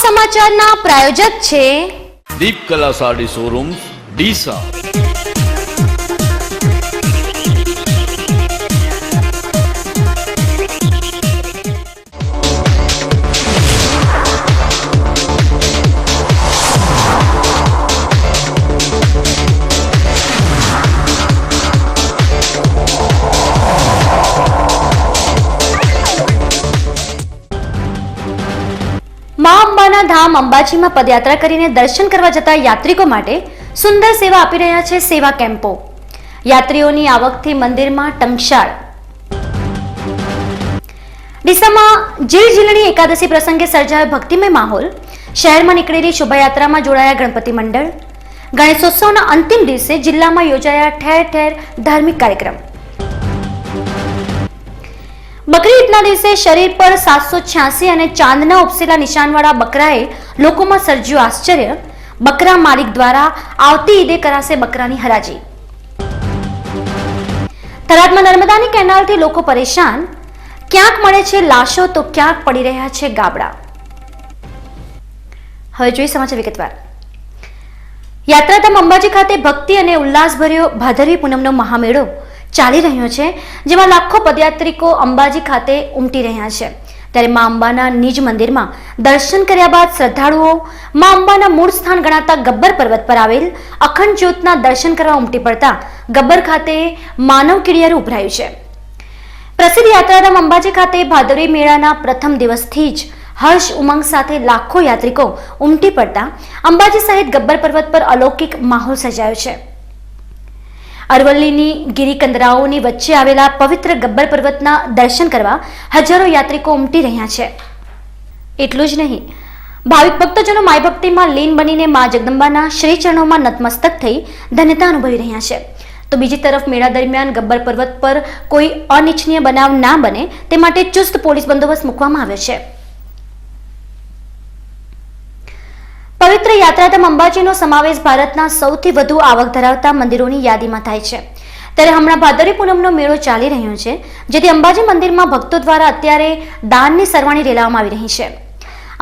સમાચારના પ્રાયોજક છે દીપ કલા સાડી શોરૂમ ડીસા। મા અંબાના ધામ અંબાજીમાં પદયાત્રા કરીને દર્શન કરવા જતા યાત્રિકો માટે સુંદર સેવા આપી રહ્યા છે સેવા કેમ્પો। યાત્રીઓની આવકથી મંદિરમાં ટંકશાળ। ડીસામાં જીલઝીલણી એકાદશી પ્રસંગે સર્જાયો ભક્તિમય માહોલ। શહેરમાં નીકળેલી શોભાયાત્રામાં જોડાયા ગણપતિ મંડળ। ગણેશોત્સવના અંતિમ દિવસે જિલ્લામાં યોજાયા ઠેર ઠેર ધાર્મિક કાર્યક્રમ। બકરી ઈદના દિવસે શરીર પર 786 અને ચાંદના ઉપસેલા નિશાનવાળા બકરાએ લોકોમાં સર્જ્યું આશ્ચર્ય। બકરા માલિક દ્વારા આવતી ઈદે કરાશે બકરાની હરાજી। થરાદમાં નર્મદાની કેનાલથી લોકો પરેશાન। ક્યાંક મળે છે લાશો તો ક્યાંક પડી રહ્યા છે ગાબડા। હવે જોઈએ સમાચાર વિગતવાર। યાત્રાધામ અંબાજી ખાતે ભક્તિ અને ઉલ્લાસભર્યો ભાદરવી પૂનમનો મહામેળો ચાલી રહ્યો છે, જેમાં લાખો પદયાત્રિકો અંબાજી ખાતે ઉમટી રહ્યા છે। ત્યારે મા અંબાના નિજ મંદિરમાં દર્શન કર્યા બાદ શ્રદ્ધાળુઓ મા અંબાના મૂળ સ્થાન ગણાતા ગબ્બર પર્વત પર આવેલ અખંડ જ્યોતના દર્શન કરવા ઉમટી પડતા ગબ્બર ખાતે માનવ કીડિયારું ઉભરાયું છે। પ્રસિદ્ધ યાત્રાધામ અંબાજી ખાતે ભાદરવી મેળાના પ્રથમ દિવસથી જ હર્ષ ઉમંગ સાથે લાખો યાત્રિકો ઉમટી પડતા અંબાજી સહિત ગબ્બર પર્વત પર અલૌકિક માહોલ સર્જાયો છે। અરવલ્લીની ગિરિકંદરાઓની વચ્ચે આવેલા પવિત્ર ગબ્બર પર્વતના દર્શન કરવા હજારો યાત્રિકો ઉમટી રહ્યા છે। એટલું જ નહીં, ભાવિક ભક્તજનો માય ભક્તિમાં લીન બનીને મા જગદંબાના શ્રી ચરણોમાં નતમસ્તક થઈ ધન્યતા અનુભવી રહ્યા છે। તો બીજી તરફ મેળા દરમિયાન ગબ્બર પર્વત પર કોઈ અનિચ્છનીય બનાવ ના બને તે માટે ચુસ્ત પોલીસ બંદોબસ્ત મૂકવામાં આવ્યો છે। પવિત્ર યાત્રાધામ અંબાજીનો સમાવેશ ભારતના સૌથી વધુ આવક ધરાવતા મંદિરોની યાદીમાં થાય છે। ત્યારે હમણાં ભાદરવી પૂનમનો મેળો ચાલી રહ્યો છે, જેથી અંબાજી મંદિરમાં ભક્તો દ્વારા અત્યારે દાનની સરવાણી રેલાવવામાં આવી રહી છે।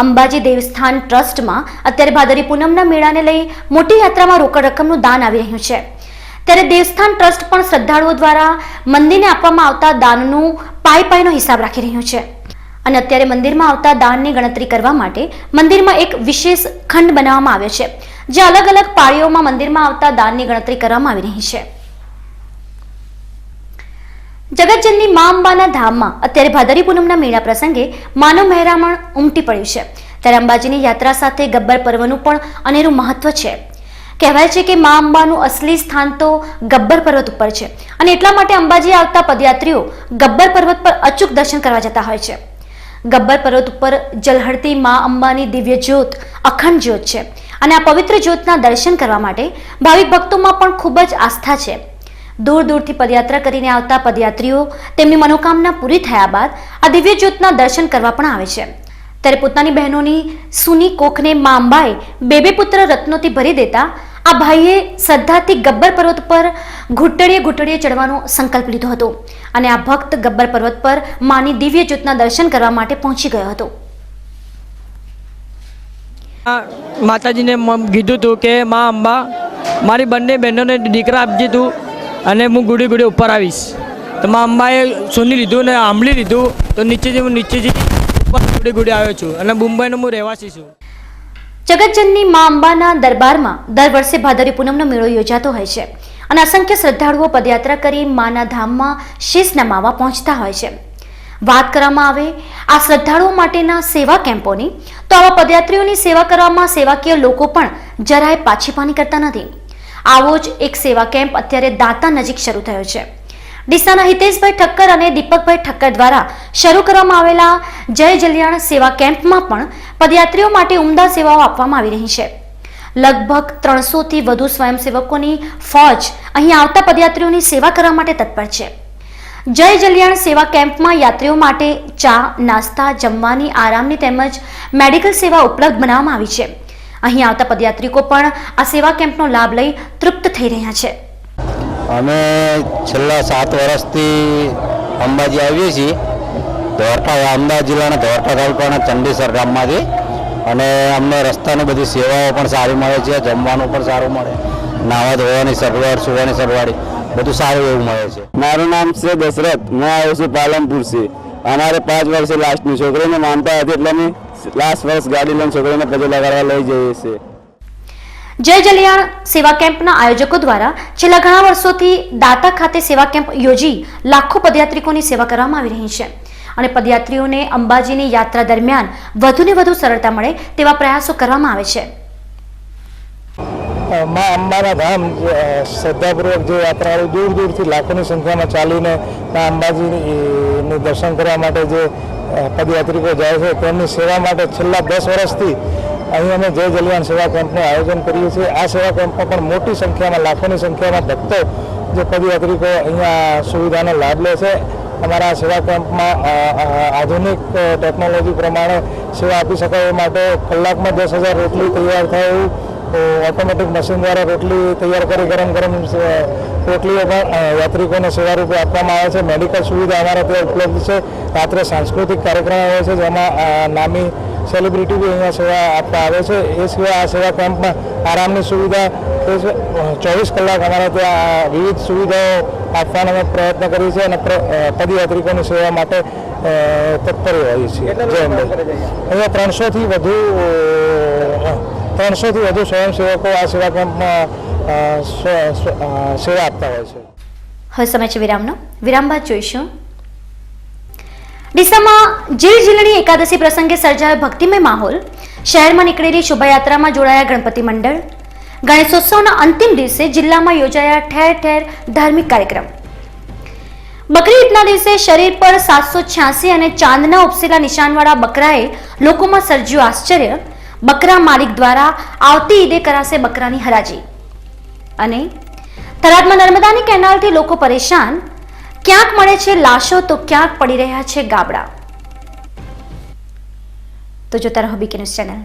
અંબાજી દેવસ્થાન ટ્રસ્ટમાં અત્યારે ભાદરવી પૂનમના મેળાને લઈ મોટી યાત્રામાં રોકડ રકમનું દાન આવી રહ્યું છે। ત્યારે દેવસ્થાન ટ્રસ્ટ પણ શ્રદ્ધાળુઓ દ્વારા મંદિરને આપવામાં આવતા દાનનું પાઈનો હિસાબ રાખી રહ્યું છે અને અત્યારે મંદિરમાં આવતા દાનની ગણતરી કરવા માટે મંદિરમાં એક વિશેષ ખંડ બનાવવામાં આવ્યો છે, જે અલગ અલગ પાળીઓમાં મંદિરમાં આવતા દાનની ગણતરી કરવામાં આવી રહી છે। જગતજનની મા અંબાના ધામમાં અત્યારે ભાદરવી પૂનમના મેળા પ્રસંગે માનવ મહેરામણ ઉમટી પડ્યું છે। ત્યારે અંબાજીની યાત્રા સાથે ગબ્બર પર્વનું પણ અનેરું મહત્વ છે। કહેવાય છે કે મા અંબાનું અસલી સ્થાન તો ગબ્બર પર્વત ઉપર છે અને એટલા માટે અંબાજી આવતા પદયાત્રીઓ ગબ્બર પર્વત પર અચૂક દર્શન કરવા જતા હોય છે। ગબ્બર પર્વત ઉપર જલહળતી મા અંબાની દિવ્ય જ્યોત અખંડ જ્યોત છે અને આ પવિત્ર જ્યોતના દર્શન કરવા માટે ભાવિક ભક્તોમાં પણ ખૂબ જ આસ્થા છે। દૂર દૂરથી પદયાત્રા કરીને આવતા પદયાત્રીઓ તેમની મનોકામના પૂરી થયા બાદ આ દિવ્ય જ્યોતના દર્શન કરવા પણ આવે છે। ત્યારે પોતાની બહેનોની સૂની કોખને મા અંબાએ બે પુત્ર રત્નોથી ભરી દેતા આ ભાઈએ શ્રદ્ધાથી ગબ્બર પર્વત પર ઘૂંટડીએ ચડવાનો સંકલ્પ લીધો હતો અને આ ભક્ત ગબ્બર પર્વત પર માની દિવ્ય જ્યોતના દર્શન કરવા માટે પહોંચી ગયો હતો। માતાજીને કીધું હતું કે મા અંબા મારી બંને બહેનોને દીકરા આપજે તું અને હું ગુડી ઉપર આવીશ। તો મા અંબાએ સુની લીધું ને આંબલી લીધું તો નીચેથી ઉપર ગુડી આવ્યો છું અને મુંબઈનો હું રહેવાસી છું। જગતજનની મા અંબાના દરબારમાં દર વર્ષે ભાદરવી પૂનમનો મેળો યોજાતો હોય છે અને અસંખ્ય શ્રદ્ધાળુઓ પદયાત્રા કરી માના ધામમાં શીશ નમાવા પહોંચતા હોય છે। વાત કરવામાં આવે આ શ્રદ્ધાળુઓ માટેના સેવા કેમ્પોની, તો આવા પદયાત્રીઓની સેવા કરવામાં સેવાકીય લોકો પણ જરાય પાછીપાની કરતા નથી। આવો જ એક સેવા કેમ્પ અત્યારે દાંતા નજીક શરૂ થયો છે। ડીસાના હિતેશભાઈ ઠક્કર અને દીપકભાઈ ઠક્કર દ્વારા શરૂ કરવામાં આવેલા જય જલ્યાણ સેવા કેમ્પમાં પણ પદયાત્રીઓ માટે ઉમદા સેવાઓ આપવામાં આવી રહી છે। લગભગ 300થી વધુ સ્વયંસેવકોની ફોજ અહીં આવતા પદયાત્રીઓની સેવા કરવા માટે તત્પર છે। જય જલ્યાણ સેવા કેમ્પમાં યાત્રીઓ માટે ચા, નાસ્તા, જમવાની, આરામની તેમજ મેડિકલ સેવા ઉપલબ્ધ બનાવવામાં આવી છે। અહીં આવતા પદયાત્રીકો પણ આ સેવા કેમ્પનો લાભ લઈ તૃપ્ત થઈ રહ્યા છે। અમે છેલ્લા 7 વર્ષથી અંબાજી આવીએ છીએ। દ્વારકા અમદાવાદ જિલ્લાના દ્વારકા તાલુકાના ચંડેસર ગામમાંથી અને અમને રસ્તાની બધી સેવાઓ પણ સારી મળે છે, જમવાનું પણ સારું મળે, નાહવા ધોવાની સગવડ, સુવાની સગવડ બધું સારું એવું મળે છે. મારું નામ છે દશરથ, હું આવ્યો છું પાલનપુરથી. અમારે 5 વર્ષે લાસ્ટની છોકરીને માનતા હતી એટલે અમે લાસ્ટ વર્ષ ગાડી લઈને છોકરીને પગે લગાડવા લઈ જઈએ છીએ. જય જલિયાણ સેવા કેમ્પના આયોજકો દ્વારા છેલ્લા ઘણા વર્ષોથી દાતા ખાતે સેવા કેમ્પ યોજી લાખો પદયાત્રિકોની સેવા કરવામાં આવી રહી છે અને પદયાત્રીઓને અંબાજીની યાત્રા દરમિયાન વધુને વધુ સરળતા મળે તેવા પ્રયાસો કરવામાં આવે છે. માં અંબાના ધામ શ્રદ્ધાપૂર્વક જે યાત્રાળુ દૂર દૂરથી લાખોની સંખ્યામાં ચાલીને માં અંબાજીનું દર્શન કરવા માટે જે પદયાત્રિકો જાય છે તેમની સેવા માટે છેલ્લા 10 વર્ષથી અહીં અમે જય જલિયાણ સેવા કેમ્પનું આયોજન કરીએ છીએ. આ સેવા કેમ્પમાં પણ મોટી સંખ્યામાં લાખોની સંખ્યામાં ભક્તો જે પદયાત્રિકો અહીંયા સુવિધાનો લાભ લે છે. અમારા સેવા કેમ્પમાં આધુનિક ટેકનોલોજી પ્રમાણે સેવા આપી શકાય એ માટે કલાકમાં 10,000 રોટલી તૈયાર થાય એવું ઓટોમેટિક મશીન દ્વારા રોટલી તૈયાર કરી ગરમ રોટલીઓ પણ યાત્રિકોને સેવા રૂપે આપવામાં આવે છે. મેડિકલ સુવિધા અમારા ત્યાં ઉપલબ્ધ છે. રાત્રે સાંસ્કૃતિક કાર્યક્રમ આવે છે જેમાં નામી સેલિબ્રિટી બી અહીંયા સેવા આપવા આવે છે. એ સિવાય આ સેવા કેમ્પમાં આરામની સુવિધા 24 કલાક અમારા ત્યાં વિવિધ સુવિધાઓ આપવાનો અમે પ્રયત્ન કરીએ છીએ અને પદયાત્રિકોની સેવા માટે તત્પર હોઈએ છીએ. જય અંબે. અહીંયા 300થી વધુ સ્વયંસેવકો આ સેવા કેમ્પમાં સેવા આપતા હોય છે. હવે સમય છે વિરામનો. વિરામ બાદ જોઈશું. ડીસામાં જીલઝીલણી એકાદશી પ્રસંગે સર્જાયો ભક્તિમય માહોલ. શહેરમાં નીકળેલી શોભાયાત્રામાં જોડાયા ગણપતિ મંડળ. ગણેશોત્સવના અંતિમ દિવસે જિલ્લામાં યોજાયા ઠેર ઠેર ધાર્મિક કાર્યક્રમ. બકરી ઈદના દિવસે શરીર પર 786 અને ચાંદના ઉપસેલા નિશાનવાળા બકરાએ લોકોમાં સર્જ્યું આશ્ચર્ય. બકરા માલિક દ્વારા આવતી ઈદે કરાશે બકરાની હરાજી. અને થરાદમાં નર્મદાની કેનાલથી લોકો પરેશાન. ક્યાંક મળે છે લાશો તો ક્યાંક પડી રહ્યા છે ગાબડા. તો જોતા રહો BK news channel.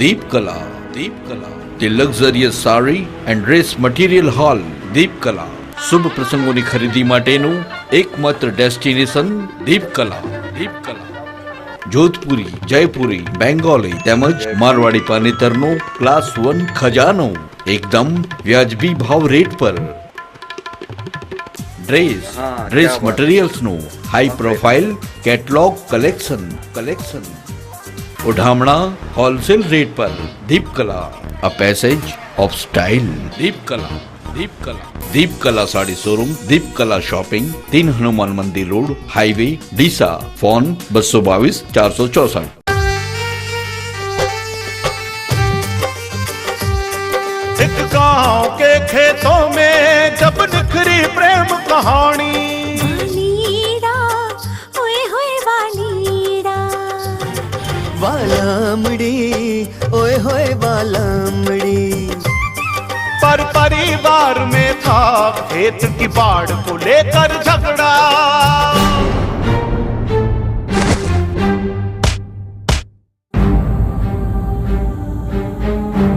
Deepkala. The luxurious saree and dress material hall. Deepkala. શુભ પ્રસંગોની ખરીદી માટેનું એકમાત્ર ડેસ્ટિનેશન દીપકલા. જોધપુરી, જયપુરી, બેંગોલી તેમજ મારવાડી પાનેતરનો ક્લાસ 1 ખજાનો એકદમ વ્યાજબી ભાવ રેટ પર. ડ્રેસ મટીરિયલ્સનું હાઈ પ્રોફાઇલ કેટલોગ કલેક્શન. ઉઢામણા હોલસેલ રેટ પર. Deepkala, a passage of style. Deepkala sari showroom, Deepkala shopping, 3 Hanuman Mandir road, highway, Deesa. Phone 222 464. एक गांव के खेतों में जब निखरी प्रेम कहानी. वालमड़ी ओए होए वालमड़ी. पर परिवार में था खेत की बाढ़ को लेकर झगड़ा.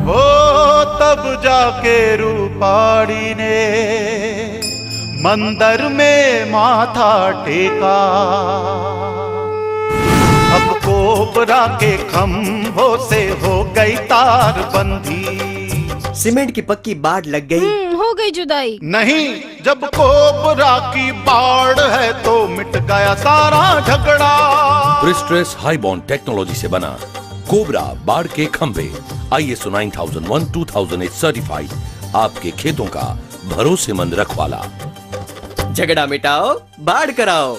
वो तब जाके रूपाड़ी ने मंदिर में माथा टेका. अब कोबरा के खंभों से हो गई तार बंदी. सीमेंट की पक्की बाढ़ लग गई. हो गई जुदाई. नहीं, जब कोबरा की बाढ़ है तो मिट गया सारा झगड़ा. प्रिस्ट्रेस हाईबॉन्ड टेक्नोलॉजी से बना कोबरा बाढ़ के खंभे ISO 9001/2008 सर्टिफाइड. आपके खेतों का भरोसेमंद रखवाला. झगड़ा मिटाओ, बाढ़ कराओ.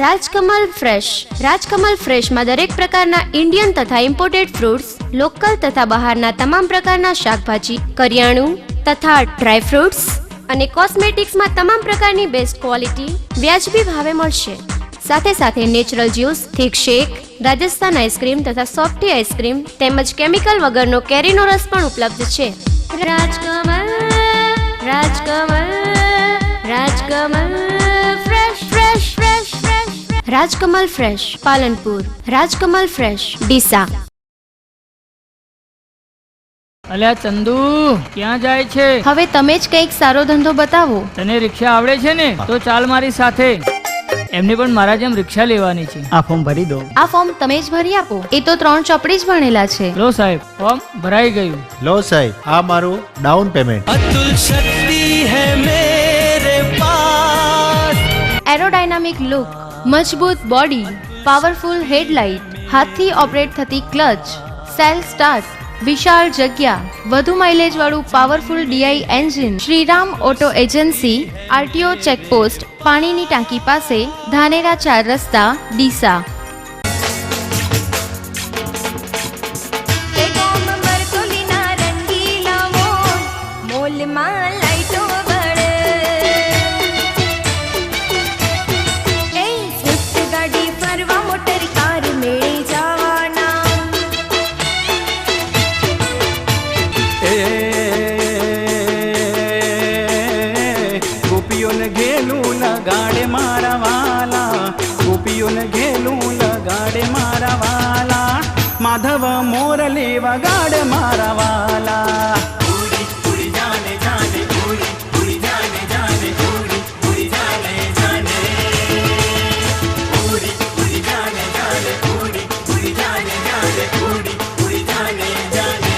રાજકમલ ફ્રેશમાં દરેક પ્રકારના ઇન્ડિયન તથા ઇમ્પોર્ટેડ ફ્રૂટ્સ, લોકલ તથા બહારના તમામ પ્રકારના શાકભાજી, કરિયાણું તથા ડ્રાય ફ્રૂટ્સ અને કોસ્મેટિક્સમાં તમામ પ્રકારની બેસ્ટ ક્વોલિટી વ્યાજબી ભાવે મળશે. સાથે natural juice, thick shake, Rajasthan ice cream તથા સોફ્ટી આઈસ્ક્રીમ તેમજ કેમિકલ વગરનો કેરીનો રસ પણ ઉપલબ્ધ છે. Rajkamal fresh Palanpur, Rajkamal fresh Deesa. અલ્યા ચંદુ ક્યાં જાય છે? હવે તમે જ કંઈક સારો ધંધો બતાવો. તને રિક્ષા આવડે છે ને? તો ચાલ મારી સાથે. એમને પણ મારા જેમ રિક્ષા લેવાની છે. આ ફોર્મ ભરી દો. આ ફોર્મ તમે જ ભરી આપો. એ તો 3 ચોપડી જ ભણેલા છે. લો સાહેબ, ફોર્મ ભરાઈ ગયું. લો સાહેબ, આ મારું ડાઉન પેમેન્ટ. अतुल शक्ति है मेरे पास. એરોડાયનામિક લુક, મજબૂત બોડી, પાવરફુલ હેડલાઇટ, હાથથી ઓપરેટ થતી ક્લચ, સેલ્ફ સ્ટાર્ટ, વિશાળ જગ્યા, વધુ માઇલેજ વાળું powerful DI engine. Shriram auto agency, RTO checkpost, પાણીની ટાંકી પાસે, ધાનેરા 4 રસ્તા, ડીસા. ગોપીઓને ઘેલું લગાડે મારા વાલા, ગોપીઓને ઘેલું લગાડે મારા વાલા, માધવ મોરલી વગાડે મારા વાલા. ઉડી ઉડી જાને જાને, ઉડી ઉડી જાને જાને, ઉડી ઉડી જાને જાને, ઉડી ઉડી જાને જાને, ઉડી ઉડી જાને જાને, ઉડી ઉડી જાને જાને.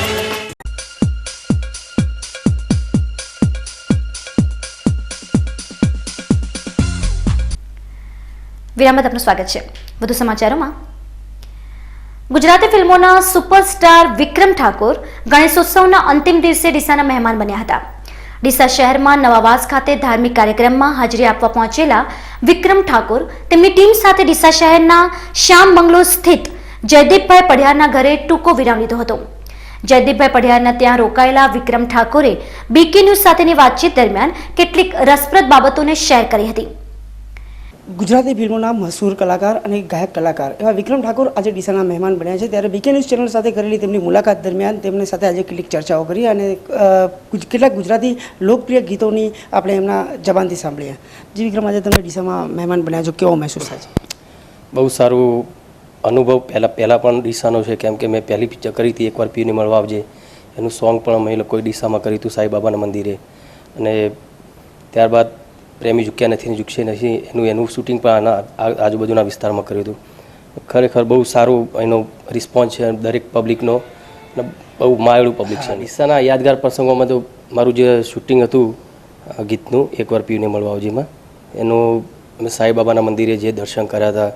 વિરામ બાદ આપનું સ્વાગત છે. વધુ સમાચારોમાં, ગુજરાતી ફિલ્મોના સુપરસ્ટાર વિક્રમ ઠાકોર ગણેશોત્સવના અંતિમ દિવસે ડીસાના મહેમાન બન્યા હતા. ડીસા શહેરમાં નવાવાસ ખાતે ધાર્મિક કાર્યક્રમમાં હાજરી આપવા પહોંચેલા વિક્રમ ઠાકોર તેમની ટીમ સાથે ડીસા શહેરના શ્યામ બંગલો સ્થિત જયદીપભાઈ પઢિયારના ઘરે ટૂંકો વિરામ લીધો હતો. જયદીપભાઈ પઢિયારના ત્યાં રોકાયેલા વિક્રમ ઠાકોરે બીકે ન્યૂઝ સાથેની વાતચીત દરમિયાન કેટલીક રસપ્રદ બાબતોને શેર કરી હતી. ગુજરાતી ફિલ્મોના મશહૂર કલાકાર અને ગાયક કલાકાર એવા વિક્રમ ઠાકોર આજે ડીસાના મહેમાન બન્યા છે. ત્યારે બીકે ન્યૂઝ ચેનલ સાથે કરેલી તેમની મુલાકાત દરમિયાન તેમની સાથે આજે કેટલીક ચર્ચાઓ કરી અને કેટલાક ગુજરાતી લોકપ્રિય ગીતોની આપણે એમના જબાનથી સાંભળીએ. જી વિક્રમ, આજે તમે ડીસામાં મહેમાન બન્યા છો, કેવો મહેસૂસ થાય છે? બહુ સારું અનુભવ પહેલાં પણ ડીસાનો છે, કેમ કે મેં પહેલી પિક્ચર કરી હતી એકવાર પીને મળવા આવજે, એનું સોંગ પણ અમે લોકોએ ડીસામાં કર્યું હતું સાંઈબાબાના મંદિરે, અને ત્યારબાદ પ્રેમી ઝૂક્યા નથી ને ઝૂકશે નથી એનું શૂટિંગ પણ આના આજુબાજુના વિસ્તારમાં કર્યું હતું. ખરેખર બહુ સારું એનો રિસ્પોન્સ છે દરેક પબ્લિકનો, અને બહુ માયળું પબ્લિક છે. ડીસાના યાદગાર પ્રસંગોમાં તો મારું જે શૂટિંગ હતું ગીતનું એકવાર પીને મળવા આવજીમાં, એનું અમે સાંઈબાબાના મંદિરે જે દર્શન કર્યા હતા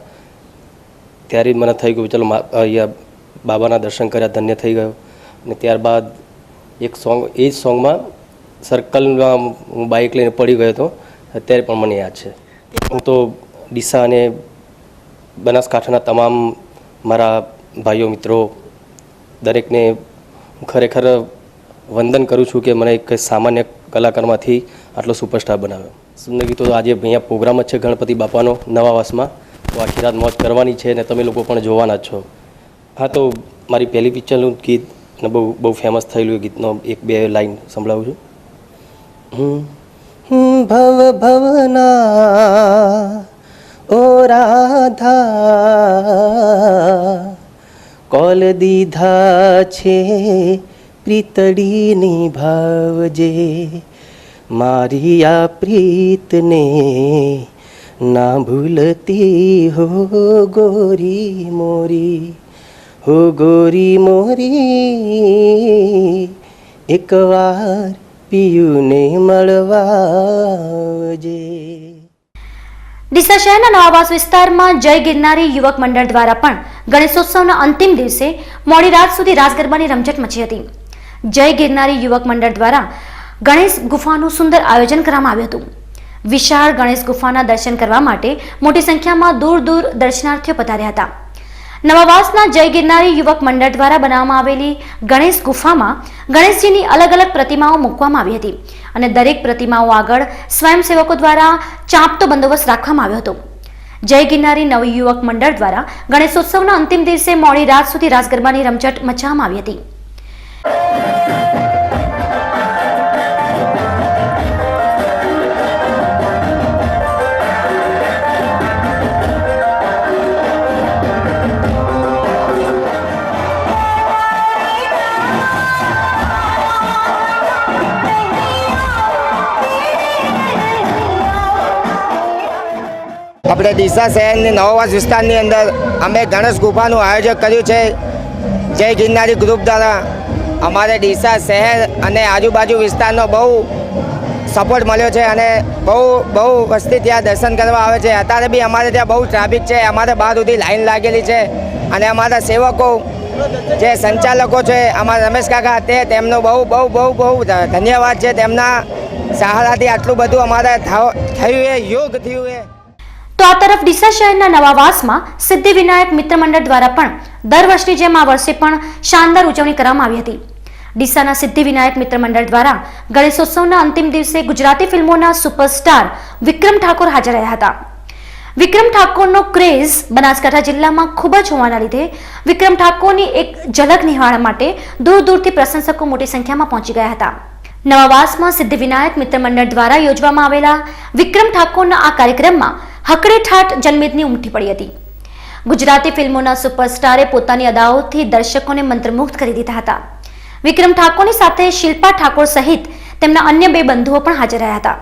ત્યારે જ મને થઈ ગયું ચલો અહીંયા બાબાના દર્શન કર્યા, ધન્ય થઈ ગયો. અને ત્યારબાદ એક સોંગ, એ જ સોંગમાં સર્કલમાં હું બાઇક લઈને પડી ગયો હતો, અત્યારે પણ મને યાદ છે. હું તો ડીસા અને બનાસકાંઠાના તમામ મારા ભાઈઓ મિત્રો દરેકને હું ખરેખર વંદન કરું છું કે મને એક સામાન્ય કલાકારમાંથી આટલો સુપરસ્ટાર બનાવ્યો. સુંદર ગીતો આજે અહીંયા પ્રોગ્રામ જ છે ગણપતિ બાપાનો નવાવાસમાં, તો આખી રાત મોજ કરવાની છે અને તમે લોકો પણ જોવાના જ છો. હા, તો મારી પહેલી પિક્ચરનું ગીત અને બહુ ફેમસ થયેલું એ ગીતનો 1-2 લાઈન સંભળાવું છું. ભવ ભવના ઓ રાધા, કોલ દીધા છે પ્રીતડી નિભાવજે, મારી આ પ્રીતને ના ભૂલતી હો ગોરી મોરી, હો ગોરી મોરી, એકવાર પિયુને મળવાજે. ડીસા શહેરના નવાવાસ વિસ્તારમાં જય ગિરનારી યુવક મંડળ દ્વારા પણ ગણેશોત્સવના અંતિમ દિવસે મોડી રાત સુધી રાસ ગરબાની રમઝટ મચી હતી. જય ગિરનારી યુવક મંડળ દ્વારા ગણેશ ગુફાનું સુંદર આયોજન કરવામાં આવ્યું હતું. વિશાળ ગણેશ ગુફાના દર્શન કરવા માટે મોટી સંખ્યામાં દૂર દૂર દર્શનાર્થીઓ પધાર્યા હતા. નવાવાસના જય ગિરનારી યુવક મંડળ દ્વારા બનાવવામાં આવેલી ગણેશ ગુફામાં ગણેશજીની અલગ અલગ પ્રતિમાઓ મૂકવામાં આવી હતી અને દરેક પ્રતિમાઓ આગળ સ્વયંસેવકો દ્વારા ચાંપતો બંદોબસ્ત રાખવામાં આવ્યો હતો. જય ગિરનારી નવયુવક મંડળ દ્વારા ગણેશોત્સવના અંતિમ દિવસે મોડી રાત સુધી રાસ ગરબાની રમઝટ મચાવવામાં આવી હતી. આપણે ડીસા શહેરની નવાવાસ વિસ્તારની અંદર અમે ગણેશ ગુફાનું આયોજન કર્યું છે જય ગિરનારી ગ્રુપ દ્વારા. અમારે ડીસા શહેર અને આજુબાજુ વિસ્તારનો બહુ સપોર્ટ મળ્યો છે અને બહુ વસ્તી ત્યાં દર્શન કરવા આવે છે. અત્યારે બી અમારે ત્યાં બહુ ટ્રાફિક છે, અમારે બહાર સુધી લાઈન લાગેલી છે અને અમારા સેવકો જે સંચાલકો છે અમારા રમેશ કાકા તેમનો બહુ ધન્યવાદ છે. તેમના સહારાથી આટલું બધું અમારે થયું એ યોગ થયું એ. તો આ તરફ ડીસા શહેરના નવાવાસમાં સિદ્ધિ વિનાયક મિત્ર મંડળ દ્વારા પણ દર વર્ષની જેમ આ વર્ષે પણ શાનદાર ઉજવણી કરવામાં આવી હતી. ડીસાના સિદ્ધિ વિનાયક મિત્ર મંડળ દ્વારા ગણેશોત્સવના અંતિમ દિવસે ગુજરાતી ફિલ્મોના સુપરસ્ટાર વિક્રમ ઠાકોર હાજર રહ્યા હતા. વિક્રમ ઠાકોરનો ક્રેઝ બનાસકાંઠા જિલ્લામાં ખૂબ જ હોવાના લીધે વિક્રમ ઠાકોરની એક ઝલક નિહાળવા માટે દૂર દૂરથી પ્રશંસકો મોટી સંખ્યામાં પહોંચી ગયા હતા. નવાવાસમાં સિદ્ધિ વિનાયક મિત્ર મંડળ દ્વારા યોજવામાં આવેલા વિક્રમ ઠાકોરના આ કાર્યક્રમમાં હકડે ઠાઠ જનમેદની ઉમટી પડી હતી. ગુજરાતી ફિલ્મોના સુપરસ્ટારે પોતાની અદાઓથી દર્શકોને મંત્રમુગ્ધ કરી દીધા હતા. વિક્રમ ઠાકોરની સાથે શિલ્પા ઠાકોર સહિત તેમના અન્ય 2 બંધુઓ પણ હાજર રહ્યા હતા.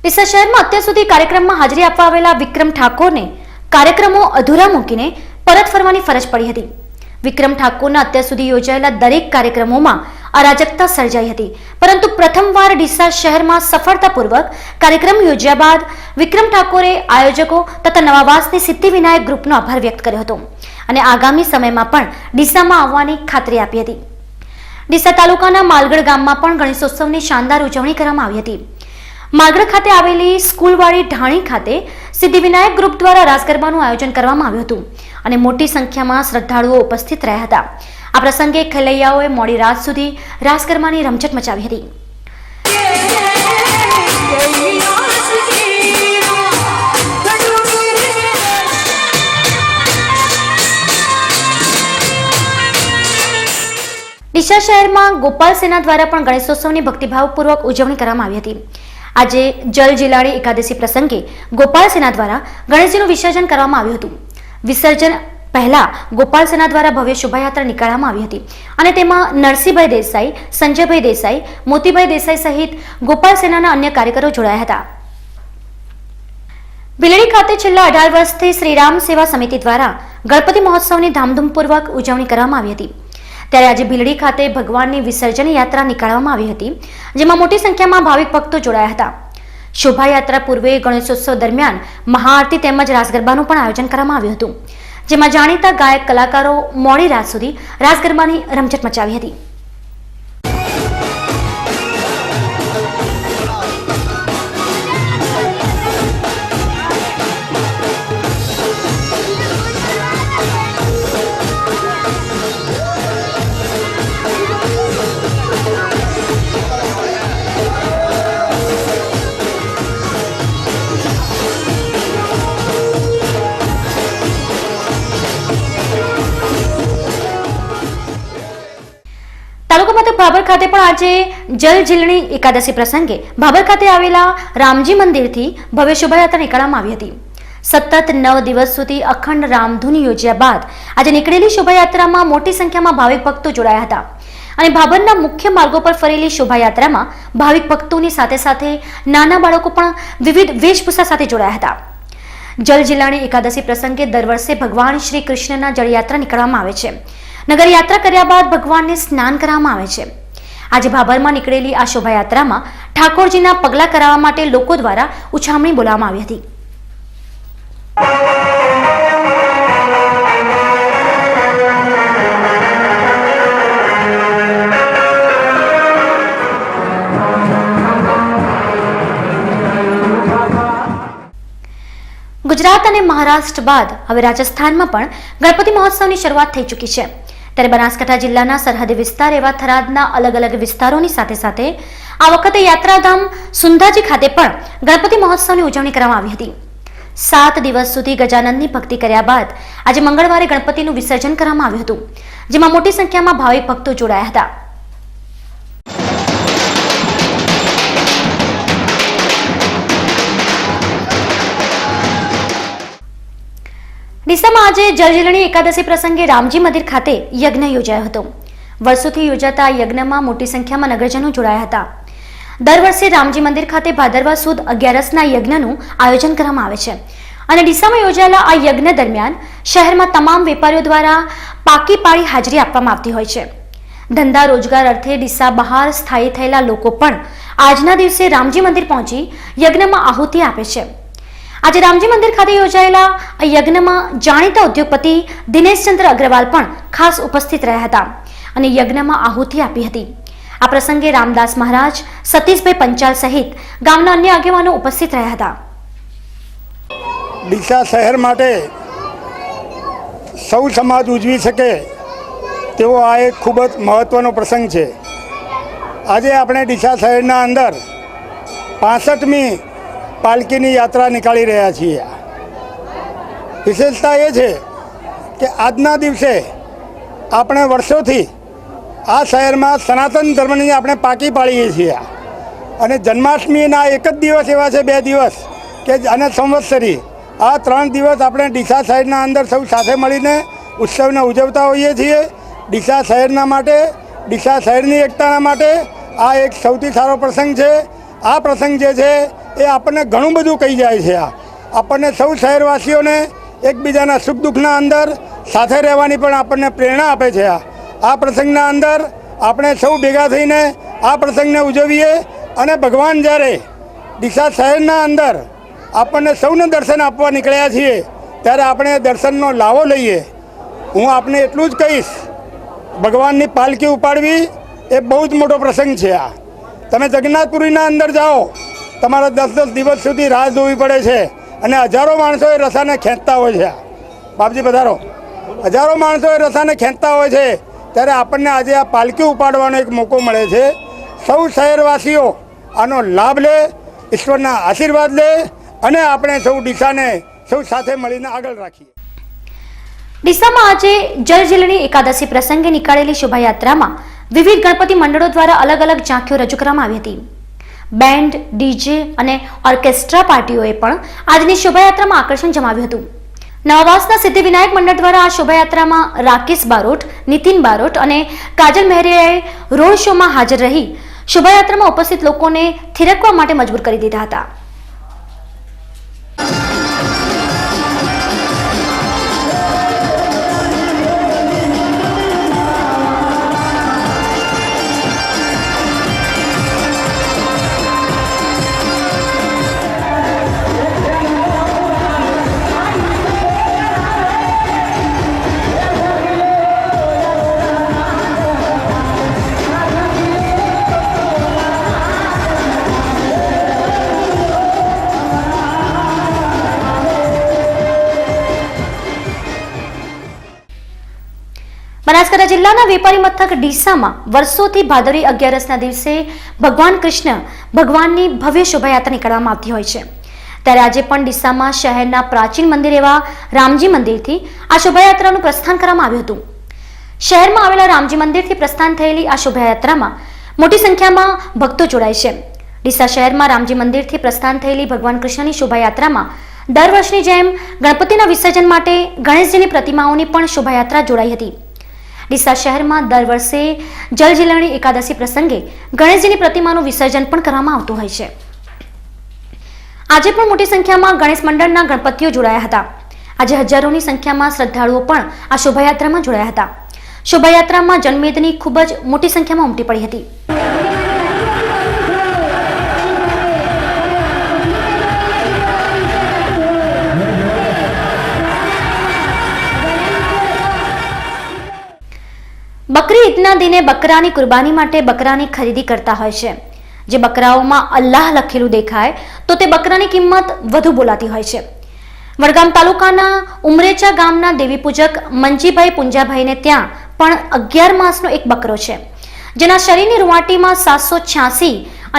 ડીસા શહેરમાં અત્યાર સુધી કાર્યક્રમમાં હાજરી આપવા આવેલા વિક્રમ ઠાકોરને કાર્યક્રમો અધૂરા મૂકીને પરત ફરવાની ફરજ પડી હતી. વિક્રમ ઠાકોરના અત્યાર સુધી યોજાયેલા દરેક કાર્યક્રમોમાં અરાજકતા સર્જાઈ હતી, પરંતુ પ્રથમવાર ડીસા શહેરમાં સફળતાપૂર્વક કાર્યક્રમ યોજ્યા બાદ વિક્રમ ઠાકોરે આયોજકો તથા નવાવાસની સિદ્ધિ વિનાયક ગ્રુપનો આભાર વ્યક્ત કર્યો હતો અને આગામી સમયમાં પણ ડીસામાં આવવાની ખાતરી આપી હતી. ડીસા તાલુકાના માલગઢ ગામમાં પણ ગણેશોત્સવની શાનદાર ઉજવણી કરવામાં આવી હતી. માલગઢ ખાતે આવેલી સ્કૂલવાડી ઢાણી ખાતે સિદ્ધિ વિનાયક ગ્રુપ દ્વારા રાસ ગરબાનું આયોજન કરવામાં આવ્યું હતું અને મોટી સંખ્યામાં શ્રદ્ધાળુઓ ઉપસ્થિત રહ્યા હતા. આ પ્રસંગે ખેલૈયાઓએ મોડી રાત સુધી રાસ ગરબાની રમઝટ મચાવી હતી. ડીસા શહેરમાં ગોપાલ સેના દ્વારા પણ ગણેશોત્સવની ભક્તિભાવપૂર્વક ઉજવણી કરવામાં આવી હતી. આજે જલ જિલાડી એકાદશી પ્રસંગે ગોપાલ સેના દ્વારા ગણેશજીનું વિસર્જન કરવામાં આવ્યું હતું. વિસર્જન પહેલા ગોપાલ સેના દ્વારા ભવ્ય શોભાયાત્રા નીકાળવામાં આવી હતી અને તેમાં નરસિંહભાઈ દેસાઈ, સંજયભાઈ દેસાઈ, મોતીભાઈ દેસાઈ સહિત ગોપાલ સેનાના અન્ય કાર્યકરો જોડાયા હતા. ભીલડી ખાતે છેલ્લા 18 વર્ષથી શ્રીરામ સેવા સમિતિ દ્વારા ગણપતિ મહોત્સવની ધામધૂમપૂર્વક ઉજવણી કરવામાં આવી હતી. ત્યારે આજે ભીલડી ખાતે ભગવાનની વિસર્જન યાત્રા નીકાળવામાં આવી હતી, જેમાં મોટી સંખ્યામાં ભાવિક ભક્તો જોડાયા હતા. શોભાયાત્રા પૂર્વે ગણેશોત્સવ દરમિયાન મહાઆરતી તેમજ રાસ ગરબાનું પણ આયોજન કરવામાં આવ્યું હતું, જેમાં જાણીતા ગાયક કલાકારો મોડી રાત સુધી રાસ ગરબાની રમઝટ મચાવી હતી. ભાભર ખાતે પણ આજે જલ જીલણી એકાદશી પ્રસંગે ભાભર ખાતે આવેલા રામજી મંદિરથી ભવ્ય શોભાયાત્રા નીકળવામાં આવી હતી. સતત 9 દિવસ સુધી અખંડ રામધૂન યોજ્યા બાદ આજે નીકળેલી શોભાયાત્રામાં મોટી સંખ્યામાં ભાવિક ભક્તો જોડાયા હતા અને ભાભરના મુખ્ય માર્ગો પર ફરેલી શોભાયાત્રામાં ભાવિક ભક્તોની સાથે સાથે નાના બાળકો પણ વિવિધ વેશભૂષા સાથે જોડાયા હતા. જલ જીલાણી એકાદશી પ્રસંગે દર વર્ષે ભગવાન શ્રી કૃષ્ણના જળયાત્રા નીકળવામાં આવે છે. નગર યાત્રા કર્યા બાદ ભગવાનને સ્નાન કરાવવામાં આવે છે. આજે ભાભરમાં નીકળેલી આ શોભાયાત્રામાં ઠાકોરજીના પગલા કરાવવા માટે લોકો દ્વારા ઉછામણી બોલાવવામાં આવી હતી. ગુજરાત અને મહારાષ્ટ્ર બાદ હવે રાજસ્થાનમાં પણ ગણપતિ મહોત્સવની શરૂઆત થઈ ચૂકી છે. ત્યારે બનાસકાંઠા જિલ્લાના સરહદી વિસ્તાર એવા થરાદના અલગ અલગ વિસ્તારોની સાથે સાથે આ વખતે યાત્રાધામ સુંધાજી ખાતે પણ ગણપતિ મહોત્સવની ઉજવણી કરવામાં આવી હતી. 7 દિવસ સુધી ગજાનંદની ભક્તિ કર્યા બાદ આજે મંગળવારે ગણપતિનું વિસર્જન કરવામાં આવ્યું હતું, જેમાં મોટી સંખ્યામાં ભાવિક ભક્તો જોડાયા હતા. ડીસામાં આજે જળજીલણી એકાદશી પ્રસંગે રામજી મંદિર ખાતે યજ્ઞ યોજાયો હતો. વર્ષોથી યોજાતા આ યજ્ઞમાં મોટી સંખ્યામાં નગરજનો જોડાયા હતા. દર વર્ષે રામજી મંદિર ખાતે ભાદરવા સુદ 11ના યજ્ઞનું આયોજન કરવામાં આવે છે અને ડીસામાં યોજાયેલા આ યજ્ઞ દરમિયાન શહેરમાં તમામ વેપારીઓ દ્વારા પાકી પાળી હાજરી આપવામાં આવતી હોય છે. ધંધા રોજગાર અર્થે ડીસા બહાર સ્થાયી થયેલા લોકો પણ આજના દિવસે રામજી મંદિર પહોંચી યજ્ઞમાં આહુતિ આપે છે. આજે રામજી મંદિર ખાતે યોજાયેલા આ યજ્ઞમાં જાણીતા ઉદ્યોગપતિ દિનેશચંદ્ર અગ્રવાલ પણ ખાસ ઉપસ્થિત રહ્યા હતા અને યજ્ઞમાં આહુતિ આપી હતી. આ પ્રસંગે રામદાસ મહારાજ, સતીશભાઈ પંચાલ સહિત ગામના અન્ય આગેવાનો ઉપસ્થિત રહ્યા હતા. ડીસા શહેર માટે સૌ સમાજ ઉજવી શકે તેવો આ એક ખૂબ જ મહત્ત્વનો પ્રસંગ છે. આજે આપણે ડીસા શહેરના અંદર 65મી પાલકીની યાત્રા નીકાળી રહ્યા છીએ. વિશેષતા એ છે કે આજના દિવસે આપણે વર્ષોથી આ શહેરમાં સનાતન ધર્મની આપણે પાકી પાડીએ છીએ અને જન્માષ્ટમીના એક જ દિવસ એવા છે, 2 દિવસ કે અને સંવત્સરી, આ 3 દિવસ આપણે ડીસા શહેરના અંદર સૌ સાથે મળીને ઉત્સવને ઉજવતા હોઈએ છીએ. ડીસા શહેરના માટે, ડીસા શહેરની એકતાના માટે આ એક સૌથી સારો પ્રસંગ છે. આ પ્રસંગ જે છે એ આપણને ઘણું બધું કહી જાય છે. આપણને સૌ શહેરવાસીઓને એકબીજાના સુખ દુઃખના અંદર સાથે રહેવાની પણ આપણને પ્રેરણા આપે છે. આ પ્રસંગના અંદર આપણે સૌ ભેગા થઈને આ પ્રસંગને ઉજવીએ અને ભગવાન જ્યારે ડીસા શહેરના અંદર આપણને સૌને દર્શન આપવા નીકળ્યા છીએ ત્યારે આપણે દર્શનનો લાવો લઈએ. હું આપને એટલું જ કહીશ, ભગવાનની પાલકી ઉપાડવી એ બહુ જ મોટો પ્રસંગ છે. તમે જગન્નાથપુરીના અંદર જાઓ, તમારે 10-10 દિવસ સુધી રાહ જોવી પડે છે અને હજારો માણસો એ રસાને ખેંચતા હોય છે. બાપજી પધારો. હજારો માણસો એ રસાને ખેંચતા હોય છે ત્યારે આપણને આજે આ પાલકી ઉપાડવાનો એક મોકો મળે છે. સૌ શહેરવાસીઓ આનો લાભ લે, ઈશ્વરના આશીર્વાદ લે અને આપણે સૌ ડીસાને સૌ સાથે મળીને આગળ રાખીએ. ડીસામાં આજે જળજીલણી એકાદશી પ્રસંગે નીકાળેલી શોભાયાત્રામાં વિવિધ ગણપતિ મંડળો દ્વારા અલગ અલગ ઝાંખીઓ રજૂ કરવામાં આવી હતી. બેન્ડ, ડીજે અને ઓર્કેસ્ટ્રા પાર્ટીઓએ પણ આજની શોભાયાત્રામાં આકર્ષણ જમાવ્યું હતું. નવાવાસના સિદ્ધિવિનાયક મંડળ દ્વારા આ શોભાયાત્રામાં રાકેશ બારોટ, નીતિન બારોટ અને કાજલ મહેરિયાએ રોડ શોમાં હાજર રહી શોભાયાત્રામાં ઉપસ્થિત લોકોને થિરકવા માટે મજબૂર કરી દીધા હતા. બનાસકાંઠા જિલ્લાના વેપારી મથક ડીસામાં વર્ષોથી ભાદરવી 11ના દિવસે ભગવાન કૃષ્ણ ભગવાનની ભવ્ય શોભાયાત્રા નીકળવામાં આવતી હોય છે. ત્યારે આજે પણ ડીસામાં શહેરના પ્રાચીન મંદિર એવા રામજી મંદિરથી આ શોભાયાત્રાનું પ્રસ્થાન કરવામાં આવ્યું હતું. શહેરમાં આવેલા રામજી મંદિરથી પ્રસ્થાન થયેલી આ શોભાયાત્રામાં મોટી સંખ્યામાં ભક્તો જોડાય છે. ડીસા શહેરમાં રામજી મંદિરથી પ્રસ્થાન થયેલી ભગવાન કૃષ્ણની શોભાયાત્રામાં દર વર્ષની જેમ ગણપતિના વિસર્જન માટે ગણેશજીની પ્રતિમાઓની પણ શોભાયાત્રા જોડાઈ હતી. ડીસા શહેરમાં દર વર્ષે જળજીલણી એકાદશી પ્રસંગે ગણેશજીની પ્રતિમાનું વિસર્જન પણ કરવામાં આવતું હોય છે. આજે પણ મોટી સંખ્યામાં ગણેશ મંડળના ગણપતિઓ જોડાયા હતા. આજે હજારોની સંખ્યામાં શ્રદ્ધાળુઓ પણ આ શોભાયાત્રામાં જોડાયા હતા. શોભાયાત્રામાં જનમેદની ખૂબ જ મોટી સંખ્યામાં ઉમટી પડી હતી. બકરી ઈદના દિને બકરાની કુરબાની માટે બકરાની ખરીદી કરતા હોય છે. જે બકરાઓમાં અલ્લાહ લખેલું દેખાય તો તે બકરાની કિંમત વધુ બોલાતી હોય છે. વડગામ તાલુકાના ઉમરેચા ગામના દેવી પૂજક મંજીભાઈ પુંજાભાઈને ત્યાં પણ 11 માસનો એક બકરો છે, જેના શરીરની રૂંવાટીમાં 786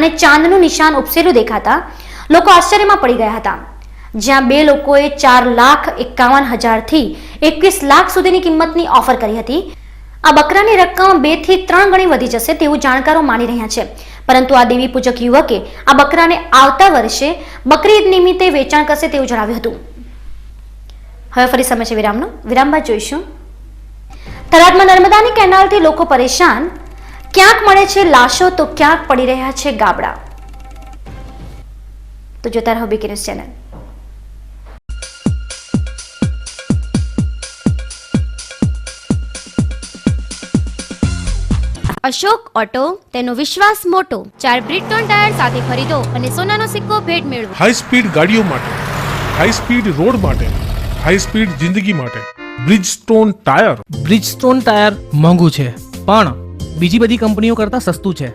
અને ચાંદનું નિશાન ઉપસેલું દેખાતા લોકો આશ્ચર્યમાં પડી ગયા હતા. જ્યાં 2 લોકોએ 4,51,000 થી 21 લાખ સુધીની કિંમતની ઓફર કરી હતી. આ બકરાની રકમ 2 થી 3 ગણી વધી જશે તેવું જાણકારો માની રહ્યા છે. પરંતુ આ દેવી પૂજક યુવકે આ બકરાને આવતા વર્ષે બકરી ઈદ નિમિત્તે વેચાણ કરશે તેવું જણાવ્યું હતું. હવે ફરી સમય છે વિરામનો. વિરામ બાદ જોઈશું. થરાદમાં નર્મદાની કેનાલથી લોકો પરેશાન, ક્યાંક મળે છે લાશો તો ક્યાંક પડી રહ્યા છે ગાબડા. તો જોતા રહો BK news channel. Ashok auto, તેનો વિશ્વાસ મોટો. 4 બ્રિટોન ટાયર સાથે ખરીદો અને સોનાનો સિક્કો ભેટ મેળવો. હાઈ સ્પીડ ગાડીઓ માટે, હાઈ સ્પીડ રોડ માટે, હાઈ સ્પીડ જિંદગી માટે બ્રિજસ્ટોન ટાયર. બ્રિજસ્ટોન ટાયર મોંઘું છે પણ બીજી બધી કંપનીઓ કરતાં સસ્તું છે.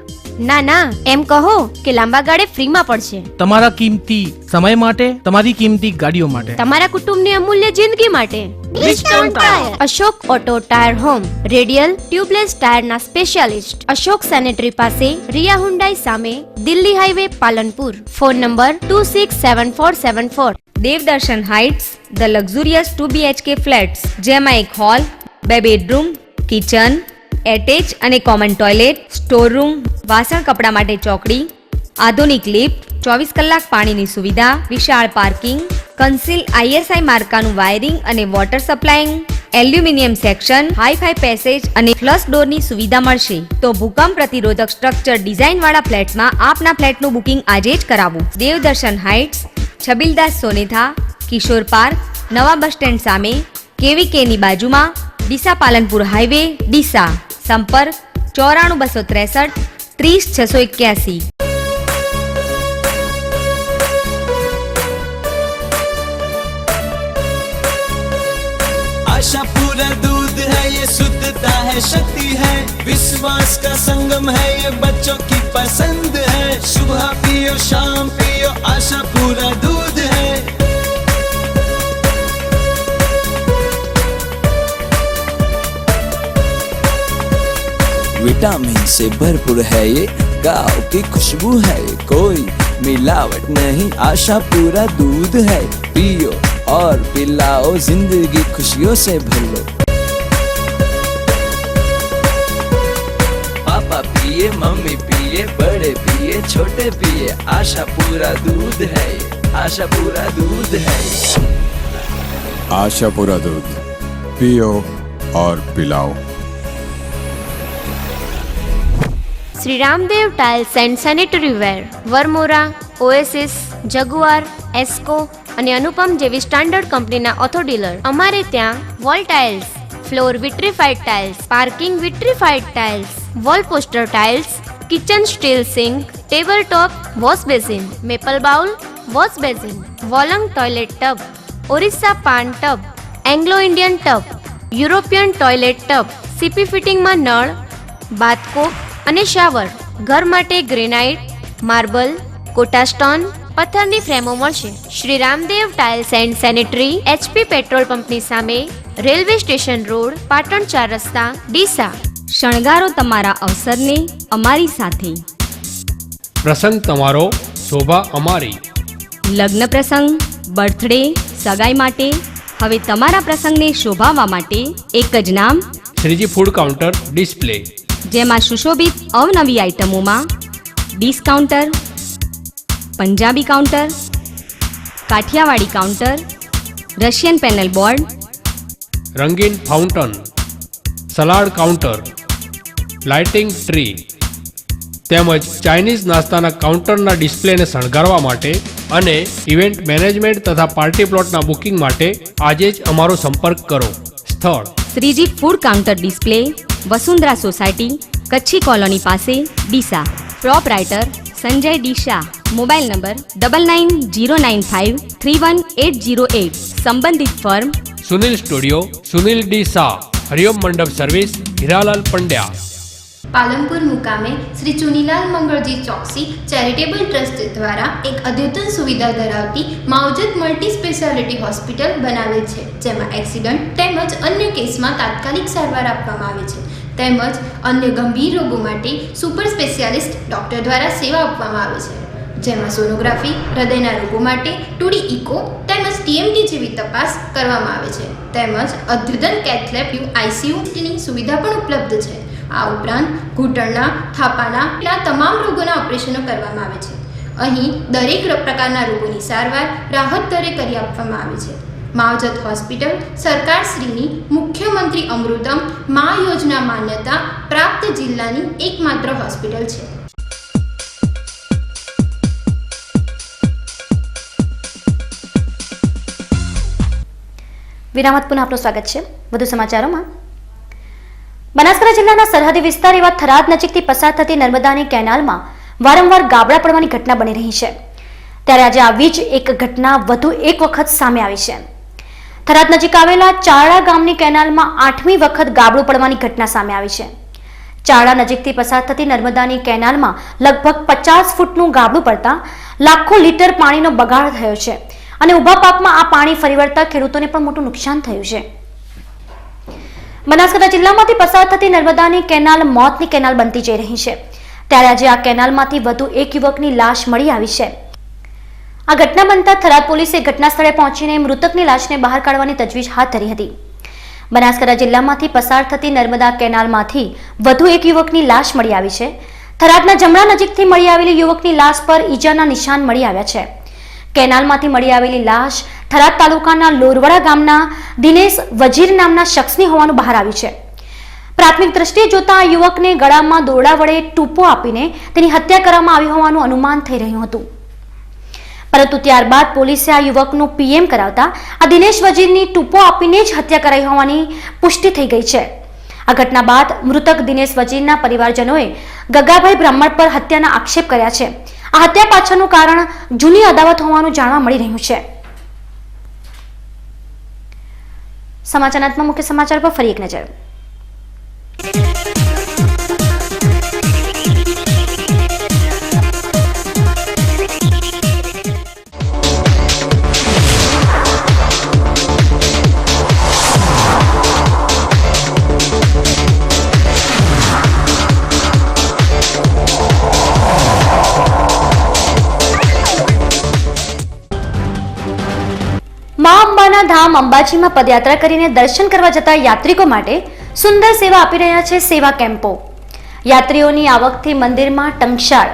ના ના, એમ કહો કે લાંબા ગાળે ફ્રીમાં પડશે. તમારા કિંમતી સમય માટે, તમારી કિંમતી ગાડીઓ માટે, તમારા કુટુંબની અમૂલ્ય જિંદગી માટે. Bridgestone tyre. Ashok auto tyre home, radial tubeless ટાયરના સ્પેશિયાલિસ્ટ. અશોક સેનેટરી પાસે, રિયા હુન્ડાઈ સામે, Delhi highway, Palanpur. Phone number 267474. Devdarshan heights, the luxurious 2 BHK flats, જેમાં એક હોલ, 2 બેડરૂમ, કિચન, એટેચ અને કોમન ટોયલેટ, સ્ટોર રૂમ, વાસણ કપડા માટે ચોકડી, આધુનિક લિફ્ટ, 24 કલાક પાણીની સુવિધા, વિશાળ પાર્કિંગ, કન્સીલ ISI માર્કાનું વાયરિંગ અને water supplying, aluminium section, hi fi passage અને ફ્લશ ડોરની સુવિધા મળશે. તો ભૂકંપ પ્રતિરોધક સ્ટ્રક્ચર ડિઝાઇન વાળા ફ્લેટમાં આપના ફ્લેટનું બુકિંગ આજે જ કરાવો. દેવદર્શન હાઇટ્સ, છબીલદાસ સોનેથા, કિશોર પાર્ક, નવા બસ સ્ટેન્ડ સામે, KVK ની બાજુમાં, ડીસા પાલનપુર હાઈવે, ડીસા. સંપર્ક 94263 30681. आशा पूरा दूध है, ये शुद्धता है, शक्ति है, विश्वास का संगम है, ये बच्चों की पसंद है. सुबह पियो शाम पियो, आशा पूरा दूध है. विटामिन से भरपूर है ये, गाँव की खुशबू है ये, कोई मिलावट नहीं, आशा पूरा दूध है. पियो और पिलाओ, जिंदगी खुशियों से भर लो. पापा पिए, मम्मी पिए, बड़े पिए, छोटे पिए, आशा पूरा दूध है ये, आशा पूरा दूध है. आशा पूरा दूध पियो और पिलाओ. Shri Ramdev tiles and sanitary ware, Varmora, Oasis, Jaguar, Essco અને અનુપમ જેવી સ્ટાન્ડર્ડ કંપનીના ઓથો ડીલર. અમારે ત્યાં wall tiles, floor vitrified tiles, parking vitrified tiles, wall poster tiles, kitchen steel sink, table top, wash basin, maple bowl, wash basin, wall hung toilet tub, Orissa pan tub, Anglo Indian tub, European toilet tub, CP ફિટિંગમાં નળ, bath cock અને shower. ઘર માટે granite, marble, quota stone, પથ્થરની ફ્રેમો મળશે. Shri Ramdev tiles and sanitary, HP petrol પંપની સામે, railway station road, Patan 4 રસ્તા, ડીસા. શણગારો તમારા અવસરને અમારી સાથે. પ્રસંગ તમારો, શોભા અમારી. લગ્ન પ્રસંગ, બર્થડે, સગાઈ માટે હવે તમારા પ્રસંગને શોભાવવા માટે એક જ નામ, શ્રીજી ફૂડ કાઉન્ટર ડિસ્પ્લે. જેમાં સુશોભિત અવનવી આઇટમોમાં dish counter, Punjabi counter, Kathiawadi counter, Russian panel board, રંગીન fountain, salad counter, lighting tree તેમજ ચાઇનીઝ નાસ્તાના કાઉન્ટરના ડિસ્પ્લેને શણગારવા માટે અને ઇવેન્ટ મેનેજમેન્ટ તથા પાર્ટી પ્લોટના બુકિંગ માટે આજે જ અમારો સંપર્ક કરો. સ્થળ Shreeji food counter display, Vasundhara society, Kutchi colony પાસે, Deesa. Proprietor Sanjay Disha. Mobile number 9909531808. સંબંધિત firm Sunil studio, Sunil D Shah, Hariom Mandap service, Hiralal Pandya. Palanpur મુકામે શ્રી ચુનીલાલ મંગળજી ચોકસી ચેરિટેબલ ટ્રસ્ટ દ્વારા એક અદ્યતન સુવિધા ધરાવતી માવજત મલ્ટી સ્પેશિયાલિટી હોસ્પિટલ બનાવેલ છે, જેમાં એક્સિડન્ટ તેમજ અન્ય કેસમાં તાત્કાલિક સારવાર આપવામાં આવે છે તેમજ અન્ય ગંભીર રોગો માટે સુપર સ્પેશિયાલિસ્ટ ડૉક્ટર દ્વારા સેવા આપવામાં આવે છે, જેમાં સોનોગ્રાફી, હૃદયના રોગો માટે 2D ઇકો તેમજ TMT જેવી તપાસ કરવામાં આવે છે તેમજ અદ્યતન કેથ લેબ ICUની સુવિધા પણ ઉપલબ્ધ છે. આ ઉપરાંત ઘૂંટણના, થાપાના તમામ રોગોના ઓપરેશનો કરવામાં આવે છે. અહીં દરેક પ્રકારના રોગોની સારવાર રાહત દરે કરી આપવામાં આવે છે. માવજત હોસ્પિટલ સરકારશ્રીની મુખ્યમંત્રી અમૃતમ મા યોજના માન્યતા પ્રાપ્ત જિલ્લાની એકમાત્ર હોસ્પિટલ છે. વિરામત પુનઃ આપનું સ્વાગત છે. વધુ સમાચારોમાં બનાસકાંઠા જિલ્લાના સરહદી વિસ્તાર એવા થરાદ નજીકથી પસાર થતી નર્મદાની કેનાલમાં વારંવાર ગાબડા પડવાની ઘટના બની રહી છે. ત્યારે આજે આવી જ એક ઘટના વધુ એક વખત સામે આવી છે. થરાદ નજીક આવેલા ચારડા ગામની કેનાલમાં 8મી વખત ગાબડું પડવાની ઘટના સામે આવી છે. ચારડા નજીકથી પસાર થતી નર્મદાની કેનાલમાં લગભગ 50 ફૂટનું ગાબડું પડતા લાખો લીટર પાણીનો બગાડ થયો છે અને ઊભા પાકમાં આ પાણી ફરી વળતા ખેડૂતોને પણ મોટું નુકસાન થયું છે. બનાસકાંઠા જિલ્લામાંથી પસાર થતી નર્મદાની કેનાલ મોતની કેનાલ બનતી જઈ રહી છે. ત્યારે આજે આ કેનાલમાંથી વધુ એક યુવકની લાશ મળી આવી છે. આ ઘટના બનતા થરાદ પોલીસે ઘટના સ્થળે પહોંચીને મૃતકની લાશને બહાર કાઢવાની તજવીજ હાથ ધરી હતી. બનાસકાંઠા જિલ્લામાંથી પસાર થતી નર્મદા કેનાલમાંથી વધુ એક યુવકની લાશ મળી આવી છે. થરાદના જમણા નજીકથી મળી આવેલી યુવકની લાશ પર ઈજાના નિશાન મળી આવ્યા છે. કેનાલમાંથી મળી આવેલી લાશ થરાદ તાલુકાના લોરવાડા ગામના દિનેશ વજીર નામના શખ્સની હોવાનું બહાર આવ્યું છે. પ્રાથમિક દ્રષ્ટિએ જોતા આ યુવકને ગળામાં દોરડા વડે ટૂંપો આપીને તેની હત્યા કરવામાં આવી હોવાનું અનુમાન થઈ રહ્યું હતું. પરંતુ ત્યારબાદ પોલીસે આ યુવકનું PM કરાવતા આ દિનેશ વજીરની ટૂંપો આપીને જ હત્યા કરાઈ હોવાની પુષ્ટિ થઈ ગઈ છે. આ ઘટના બાદ મૃતક દિનેશ વજીરના પરિવારજનોએ ગગાભાઈ બ્રાહ્મણ પર હત્યાના આક્ષેપ કર્યા છે. આ હત્યા પાછળનું કારણ જૂની અદાવત હોવાનું જાણવા મળી રહ્યું છે. સમાચારના મુખ્ય સમાચાર પર ફરી એક નજર. મા અંબાના ધામ અંબાજીમાં પદયાત્રા કરીને દર્શન કરવા જતા યાત્રિકો માટે સુંદર સેવા આપી રહ્યા છે સેવા કેમ્પો. યાત્રીઓની આવકથી મંદિરમાં ટંકશાળ.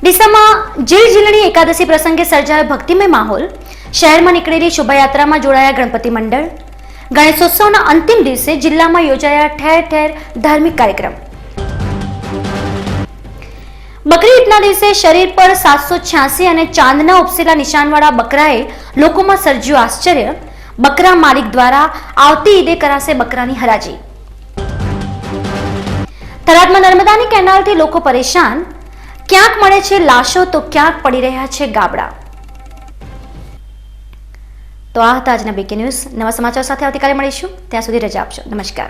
ડીસામાં જીલજીલણી એકાદશી પ્રસંગે સર્જાયો ભક્તિમય માહોલ. શહેરમાં નીકળેલી શોભાયાત્રામાં જોડાયા ગણપતિ મંડળ. ગણેશોત્સવના અંતિમ દિવસે જિલ્લામાં યોજાયા ઠેર ઠેર ધાર્મિક કાર્યક્રમ. બકરી ઈદના દિવસે શરીર પર 786 અને ચાંદના ઉપસેલા નિશાનવાળા બકરાએ લોકોમાં સર્જ્યું આશ્ચર્ય. બકરા માલિક દ્વારા આવતી ઈદે કરાશે બકરાની હરાજી. થરાદમાં નર્મદાની કેનાલથી લોકો પરેશાન. ક્યાંક મળે છે લાશો તો ક્યાંક પડી રહ્યા છે ગાબડા. તો આ હતા આજના BK ન્યૂઝ. નવા સમાચાર સાથે આવતીકાલે મળીશું. ત્યાં સુધી રજા આપશો. નમસ્કાર.